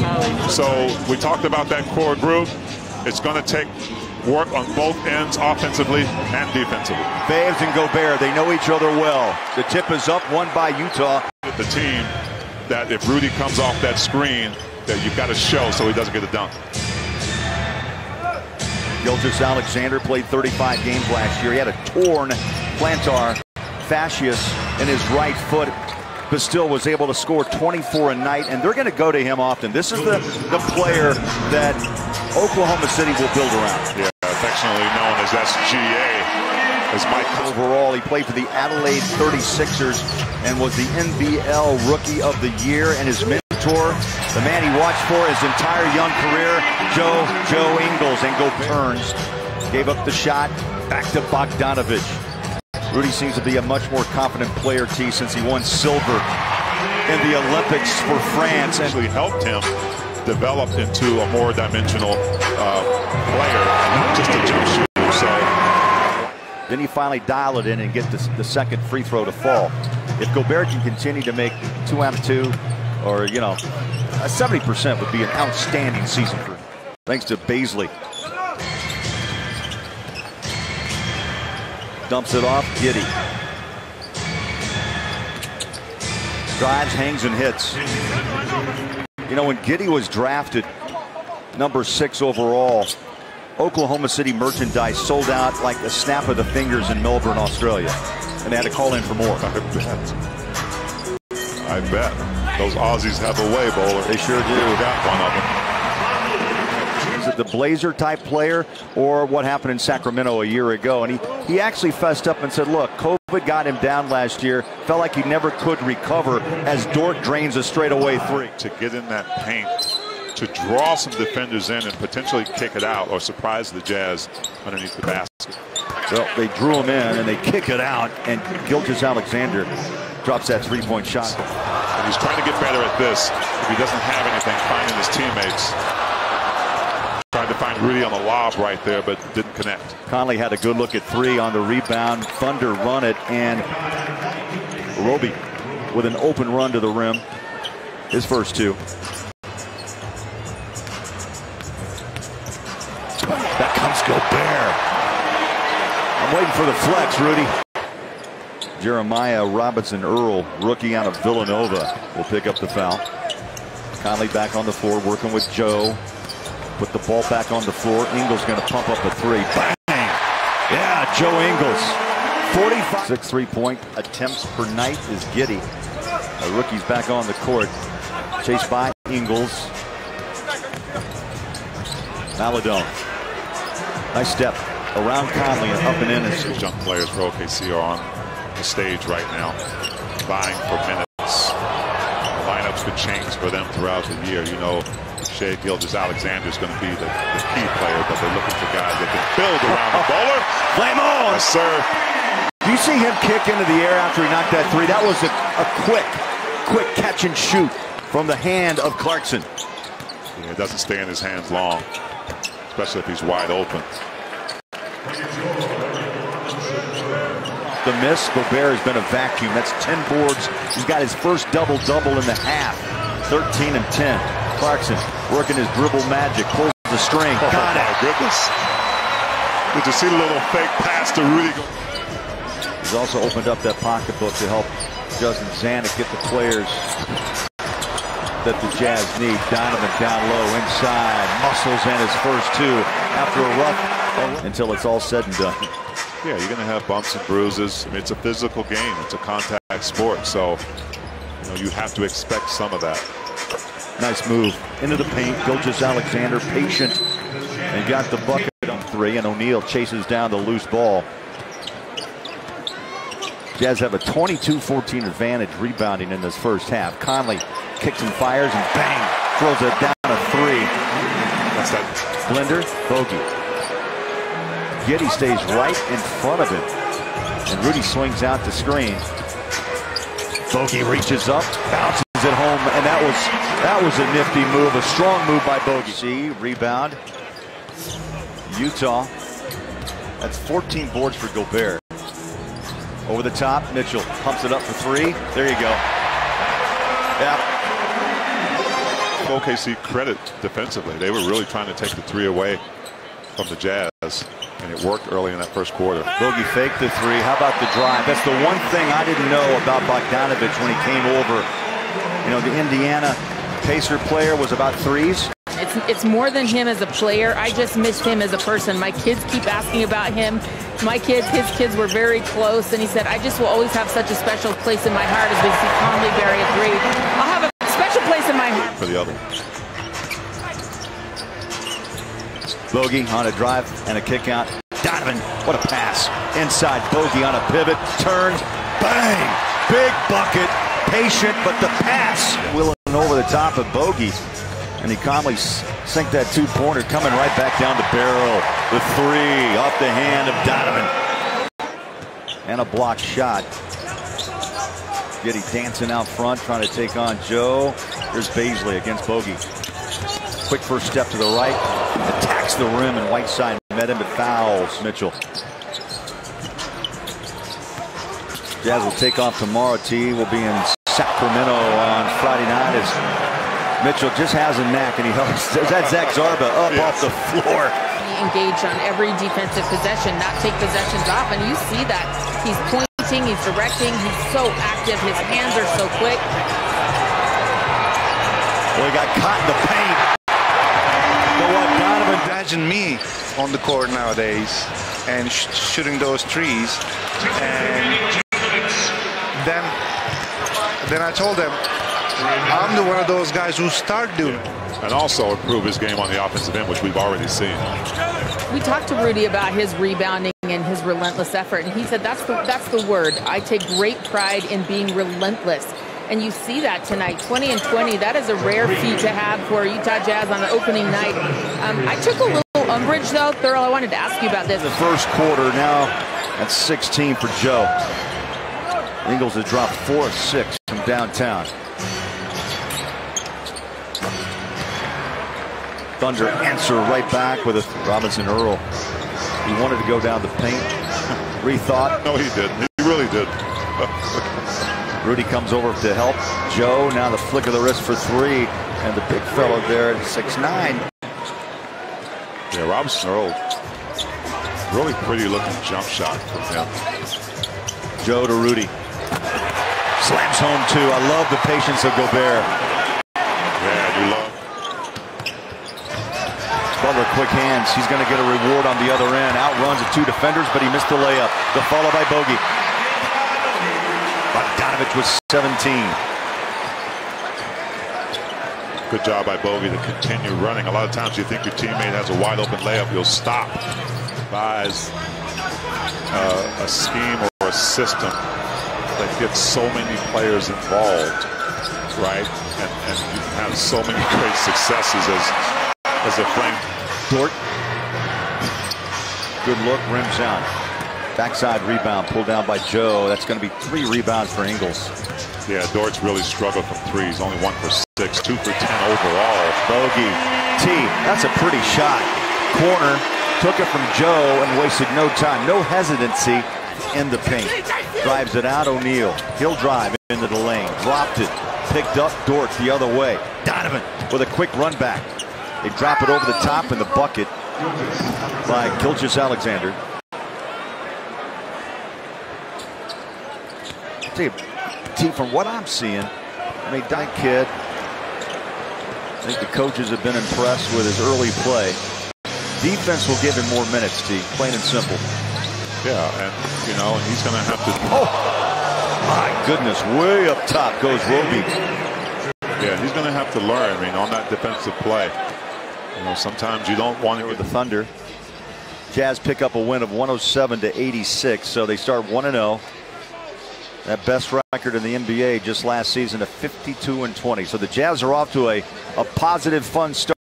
college. So we talked about that core group. It's going to take work on both ends, offensively and defensively. Faves and Gobert, they know each other well. The tip is up, won by Utah. The team that if Rudy comes off that screen, that you've got to show so he doesn't get a dunk. Gilgeous-Alexander played 35 games last year. He had a torn plantar fasciitis in his right foot, but still was able to score 24 a night, and they're going to go to him often. This is the player that Oklahoma City will build around. Yeah, affectionately known as SGA. As Mike overall, he played for the Adelaide 36ers and was the NBL Rookie of the Year, and his mentor, the man he watched for his entire young career, Joe Ingles, and Gobert gave up the shot back to Bogdanovich. Rudy seems to be a much more confident player, T, since he won silver in the Olympics for France. And actually helped him develop into a more dimensional player, not just a jump shooter. So then he finally dial it in and get the second free throw to fall. If Gobert can continue to make 2 out of 2, or, you know, 70% would be an outstanding season for him. Thanks to Baisley. Dumps it off, Giddey. Drives, hangs, and hits. You know, when Giddey was drafted number 6 overall, Oklahoma City merchandise sold out like a snap of the fingers in Melbourne, Australia. And they had to call in for more. I bet. Those Aussies have a way, Bowler. They sure do. We got one of them. Is it the Blazer-type player, or what happened in Sacramento a year ago? And he actually fessed up and said, look, COVID got him down last year. Felt like he never could recover as Dort drains a straightaway 3. To get in that paint, to draw some defenders in and potentially kick it out or surprise the Jazz underneath the basket. Well, they drew him in and they kick it out, and Gilgeous-Alexander drops that 3-point shot. And he's trying to get better at this. If he doesn't have anything, finding his teammates. Tried to find Rudy on the lob right there, but didn't connect. Conley had a good look at 3 on the rebound. Thunder run it, and Roby with an open run to the rim. His first 2. That comes Gobert. I'm waiting for the flex, Rudy. Jeremiah Robinson-Earl, rookie out of Villanova, will pick up the foul. Conley back on the floor, working with Joe. Put the ball back on the floor. Ingles going to pump up a 3. Bang! Yeah, Joe Ingles. 45. 6 3-point attempts per night is Giddey. The rookie's back on the court. Chased by Ingles. Maladone. Nice step around Conley and up and in. These young players for OKC are on the stage right now, vying for minutes. The lineups could change for them throughout the year. You know, Shai Gilgeous-Alexander is going to be the key player, but they're looking for guys that can build around the Bowler. Flame on! Yes, sir. Do you see him kick into the air after he knocked that 3? That was a quick catch and shoot from the hand of Clarkson. Yeah, it doesn't stay in his hands long, especially if he's wide open. The miss. Gobert has been a vacuum. That's 10 boards. He's got his first double-double in the half. 13 and 10. Clarkson working his dribble magic. Pulls the string. Got it. My goodness. Did you see the little fake pass to Rudy? He's also opened up that pocketbook to help Justin Zanuck get the players that the Jazz need. Donovan down low inside. Muscles and his first 2 after a rough until it's all said and done. Yeah, you're going to have bumps and bruises. I mean, it's a physical game. It's a contact sport. So, you know, you have to expect some of that. Nice move into the paint. Gilgeous-Alexander patient and got the bucket on 3, and O'Neal chases down the loose ball. Jazz have a 22-14 advantage rebounding in this first half. Conley kicks and fires and bang, throws it down a 3. That's that blender, bogey. Giddey stays right in front of him, and Rudy swings out the screen. Bogey reaches up, bounces it home, and that was a nifty move, a strong move by Bogey. See, rebound. Utah. That's 14 boards for Gobert. Over the top, Mitchell pumps it up for 3. There you go. Yeah. OKC credit defensively. They were really trying to take the three away from the Jazz, and it worked early in that first quarter. Bogey faked the three. How about the drive? That's the one thing I didn't know about Bogdanovich when he came over. You know, the Indiana Pacer player was about threes. It's more than him as a player. I just missed him as a person. My kids keep asking about him. My kids, his kids were very close, and he said, I just will always have such a special place in my heart as we see calmly bury a three. I'll have a special place in my heart. For the other. Bogey on a drive and a kick out. Donovan, what a pass. Inside, Bogey on a pivot, turns, bang! Big bucket, patient, but the pass. Willing over the top of Bogey. And he calmly sink that two-pointer, coming right back down the barrel. The three off the hand of Donovan. And a blocked shot. Getty dancing out front, trying to take on Joe. Here's Baisley against Bogey. Quick first step to the right. Attacks the rim, and Whiteside met him, but fouls Mitchell. Jazz will take off tomorrow. T will be in Sacramento on Friday night as Mitchell just has a knack, and he helps. That's Zach Zarba up off the floor. He engaged on every defensive possession, not take possessions off, and you see that. He's pointing, he's directing, he's so active, his hands are so quick. Well, he got caught in the paint. But what Donovan, imagine me on the court nowadays and shooting those threes, and then I told them, I'm the one of those guys who start doing. And also improve his game on the offensive end, which we've already seen. We talked to Rudy about his rebounding and his relentless effort, and he said that's the word. I take great pride in being relentless. And you see that tonight, 20 and 20. That is a rare feat to have for Utah Jazz on the opening night. I took a little umbrage, though. Thurl, I wanted to ask you about this. The first quarter now, that's 16 for Joe. Ingles has dropped 4 of 6 from downtown. Thunder answer right back with a Robinson Earl. He wanted to go down the paint. Rethought. No, he didn't. He really did. Rudy comes over to help Joe. Now the flick of the wrist for three. And the big fellow there at 6'9". Yeah, Robinson Earl. Really pretty looking jump shot from him. Joe to Rudy. Slams home two. I love the patience of Gobert. Yeah, you love. Butler, quick hands. He's going to get a reward on the other end. Outruns the two defenders, but he missed the layup. The follow by Bogey. Bogdanovich was 17. Good job by Bogey to continue running. A lot of times you think your teammate has a wide open layup, you'll stop. Buys a scheme or a system that gets so many players involved, right? And you have so many great successes as a flame. Dort. Good look, rims out. Backside rebound pulled down by Joe. That's going to be 3 rebounds for Ingles. Yeah, Dort's really struggled from threes. Only 1 for 6, 2 for 10 overall. Bogey. T. That's a pretty shot. Corner. Took it from Joe and wasted no time. No hesitancy in the paint. Drives it out. O'Neal. He'll drive into the lane. Dropped it. Picked up Dort the other way. Donovan with a quick run back. They drop it over the top in the bucket by Gilgeous-Alexander. T, from what I'm seeing, I mean, Dyke Kid, I think the coaches have been impressed with his early play. Defense will give him more minutes, T, plain and simple. Yeah, and, you know, he's going to have to... Oh, my goodness, way up top goes Roby. Yeah, he's going to have to learn, I mean, on that defensive play. You know, sometimes you don't want it with the Thunder. Jazz pick up a win of 107-86, so they start 1-0. That best record in the NBA just last season of 52-20. So the Jazz are off to a positive, fun start.